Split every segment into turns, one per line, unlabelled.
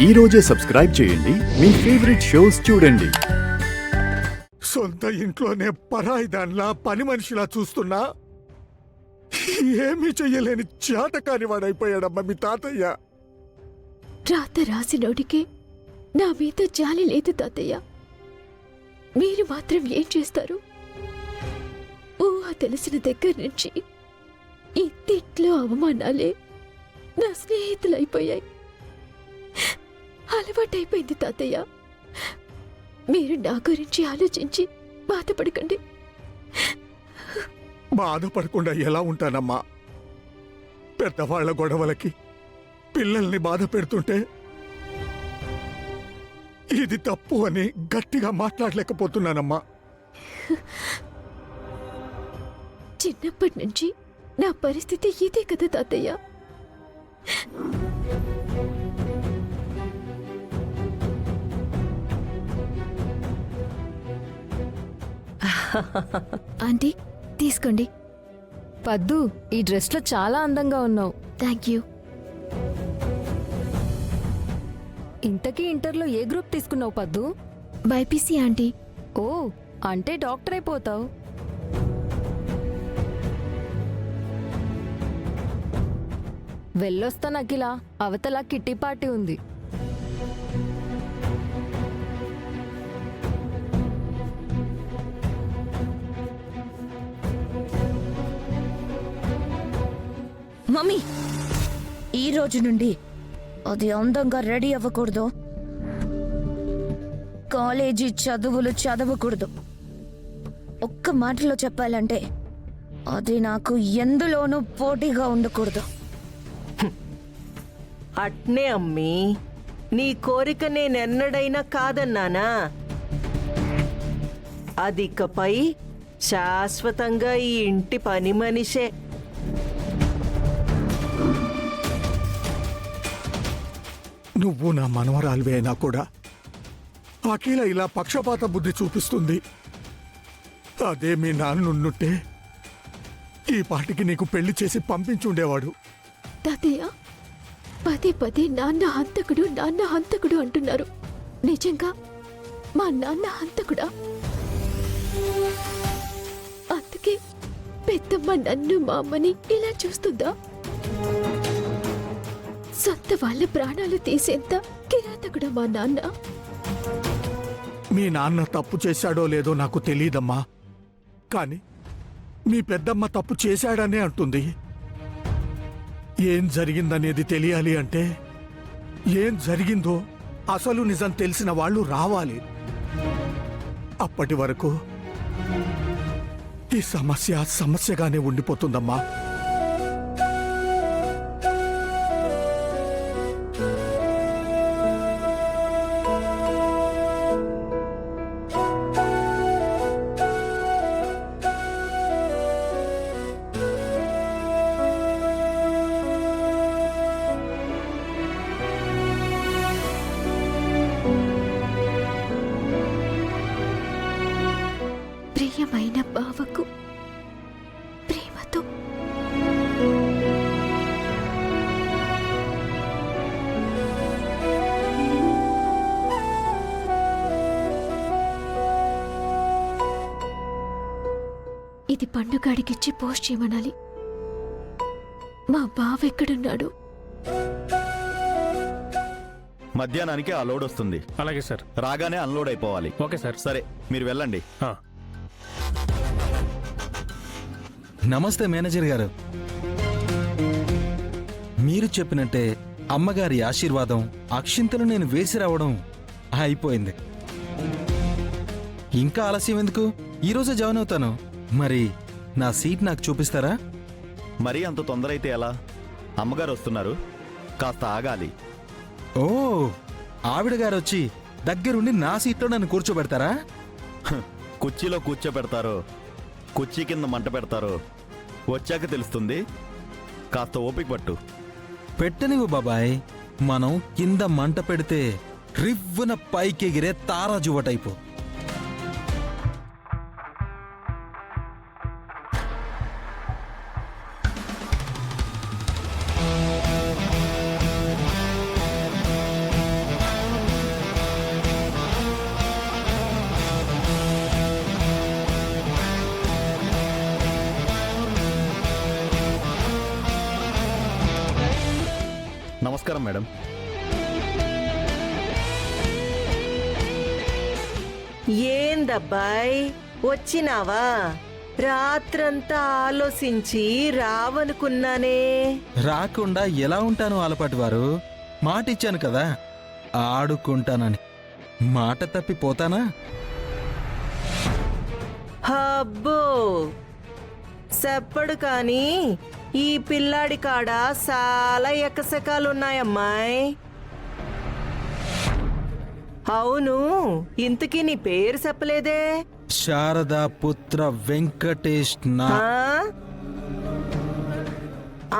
ఈ రోజే సబ్స్క్రైబ్ చేయండి మీ ఫేవరెట్ షోస్ చూడండి.
సొంత ఇంట్లోనే పరాయి దానిలా పని మనిషిలా చూస్తున్నా ఏమీ చెయ్యలేని చేతకాని వాడైపోయాడమ్మా మీ తాతయ్య.
రాత రాసినోడికి నా మీద జాలి లేదు తాతయ్య. మీరు మాత్రం ఏం చేస్తారు? ఊహ తెలిసిన దగ్గర నుంచి ఈ తిట్లు అవమానాలే నా స్నేహితులైపోయాయి. అలవాటైపోయింది తాతయ్య. మీరు నా గురించి ఆలోచించి బాధపడకండి.
బాధపడకుండా ఎలా ఉంటానమ్మా? పెద్దవాళ్ల గొడవలకి పిల్లల్ని బాధ పెడుతుంటే ఇది తప్పు అని గట్టిగా మాట్లాడలేకపోతున్నానమ్మా.
చిన్నప్పటి నుంచి నా పరిస్థితి ఇదే కదా తాతయ్య. ఆంటీ తీసుకోండి.
పద్దు, ఈ డ్రెస్లో చాలా అందంగా ఉన్నావు.
Thank you.
ఇంతకీ ఇంటర్లో ఏ గ్రూప్ తీసుకున్నావు పద్దు?
BiPC aunty.
ఓ, అంటే డాక్టర్ అయిపోతావు. వెళ్ళొస్తా అఖిల, అవతల కిట్టి పార్టీ ఉంది.
మమ్మీ, ఈ రోజు నుండి అది అందంగా రెడీ అవ్వకూడదు, కాలేజీ చదువులు చదవకూడదు. ఒక్క మాటలో చెప్పాలంటే అది నాకు ఎందులోనూ పోటీగా ఉండకూడదు.
అట్నే అమ్మీ, నీ కోరిక నేనెన్నడైనా కాదన్నానా? అది ఇకపై శాశ్వతంగా ఈ ఇంటి పని మనిషే.
నువ్వు నా మనవరాలివే అయినా కూడా అఖిల ఇలా పక్షపాత బుద్ధి చూపిస్తుంది. అదే మీ నాన్నుంటే ఈ పాటికి నీకు పెళ్లి చేసి పంపించుండేవాడు.
తాతయ్య, పదే పదే నాన్న హంతకుడు నాన్న హంతకుడు అంటున్నారు. నిజంగా మా నాన్న హంతకుడా? అందుకే పెద్దమ్మ నన్ను మా అమ్మని ఇలా చూస్తుందా? సొంత వాళ్ళ ప్రాణాలు తీసేంత కిరాతకుడా మా నాన్న?
మీ నాన్న తప్పు చేశాడో లేదో నాకు తెలియదమ్మా, కానీ మీ పెద్దమ్మ తప్పు చేశాడనే అంటుంది. ఏం జరిగిందనేది తెలియాలి అంటే ఏం జరిగిందో అసలు నిజం తెలిసిన వాళ్ళు రావాలి. అప్పటి వరకు ఈ సమస్యగానే ఉండిపోతుందమ్మా.
ప్రియమైన బావకు ప్రేమతో. ఇది పండుగాడికిచ్చి పోస్ట్ చేయమనాలి. మా బావ ఎక్కడున్నాడు?
మధ్యాహ్నానికి ఆ లోడ్ వస్తుంది.
అలాగే సార్.
రాగానే అన్లోడ్ అయిపోవాలి.
Okay sir.
సరే, మీరు వెళ్ళండి.
నమస్తే మేనేజర్ గారు. మీరు చెప్పినట్టే అమ్మగారి ఆశీర్వాదం అక్షింతలు నేను వేసి రావడం అయిపోయింది. ఇంకా ఆలస్యం ఎందుకు? ఈరోజే జాయిన్ అవుతాను. మరి నా సీట్ నాకు చూపిస్తారా?
మరీ అంత తొందర అయితే ఎలా? అమ్మగారు వస్తున్నారు, కాస్త ఆగాలి.
ఓ, ఆవిడ గారు వచ్చి దగ్గరుండి నా సీట్లో నన్ను కూర్చోబెడతారా?
కుర్చీలో కూర్చోబెడతారో కుర్చీ కింద మంట పెడతారో వచ్చాక తెలుస్తుంది. కాస్త ఓపిక పట్టు.
పెట్టనివ్వు బాబాయ్. మనం కింద మంట పెడితే రివ్వున పైకెగిరే తారాజువ టైపు.
నమస్కారం మేడం.
ఏందబ్బాయ్ వచ్చినావా? రాత్రంతా ఆలోచించి రావనుకున్నానే.
రాకుండా ఎలా ఉంటాను ఆలపాటి వారు? మాట ఇచ్చాను కదా ఆడుకుంటానని. మాట తప్పి పోతానా?
అబ్బో చెప్పడు కాని ఈ పిల్లాడి కాడ చాలా ఎకసకాలున్నాయమ్మాయ్. అవును, ఇంతకీ నీ పేరు చెప్పలేదే?
శారదా పుత్ర వెంకటేష్ నా.
ఆ?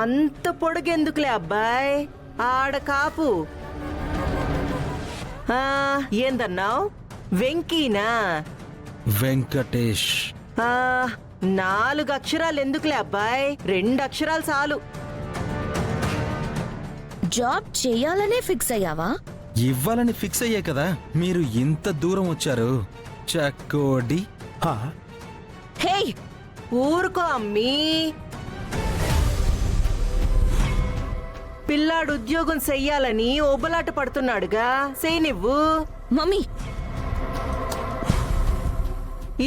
అంత పొడుగెందుకులే అబ్బాయ్, ఆడ కాపు. ఆ, ఏందన్నావు? వెంకీనా?
వెంకటేష్.
ఆ, 4 అక్షరాలు ఎందుకులే అబ్బాయ్, 2 అక్షరాలు చాలు.
జాబ్ చేయాలనే ఫిక్స్ అయ్యావా?
ఇవ్వాలని ఫిక్స్ అయ్యే కదా మీరు ఇంత దూరం వచ్చారు. చక్కోడి.
హా?
హే,
ఊరుకో అమ్మీ. పిల్లాడు ఉద్యోగం చెయ్యాలని ఒబలాట పడుతున్నాడుగా, చేయనివ్వు.
మమ్మీ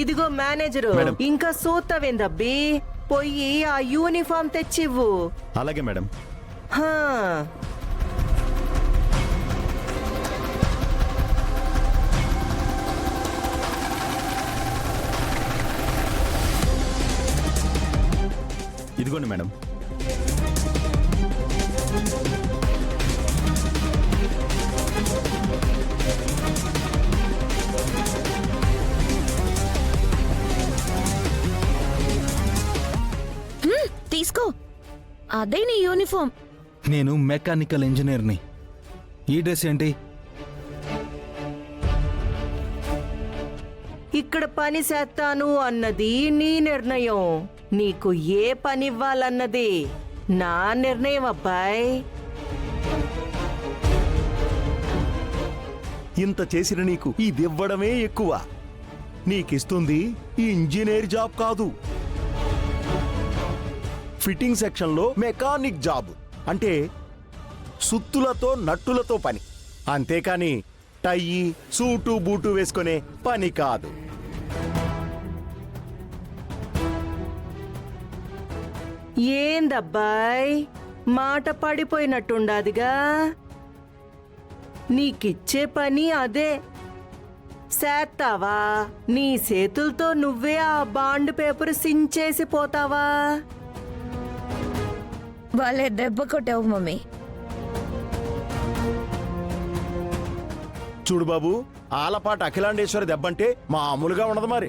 ఇదిగో మేనేజరు,
మేడం.
ఇంకా సూత్తవేందబ్బి, పొయ్యి ఆ యూనిఫామ్ తెచ్చివ్వు.
అలాగే మేడం.
హా.
ఇదిగోండి మేడం.
తీసుకో, అదే నీ యూనిఫామ్.
నేను మెకానికల్ ఇంజనీర్ని. ఈ డ్రెస్ ఏంటి?
ఇక్కడ పని చేస్తాను అన్నది నీ నిర్ణయం. నీకు ఏ పని ఇవ్వాలన్నది నా నిర్ణయం అబ్బాయ్.
ఇంత చేసిన నీకు ఇదివ్వడమే ఎక్కువ. నీకిస్తుంది ఈ ఇంజనీర్ జాబ్ కాదు, ఫిట్టింగ్ సెక్షన్లో మెకానిక్ జాబ్. అంటే సుత్తులతో నట్టులతో పని, అంతేకాని టై సూటు బూటు వేసుకునే పని కాదు.
ఏందబ్బాయ్ మాట పడిపోయినట్టుండాదిగా? నీకిచ్చే పని అదే. చేస్తావా? నీ చేతులతో నువ్వే ఆ బాండ్ పేపర్ సించేసి పోతావా?
వాళ్ళే దెబ్బ కొట్టావు మమ్మీ.
చూడు బాబు, ఆలపాటి అఖిలాండేశ్వరి దెబ్బంటే మామూలుగా ఉండదు మరి.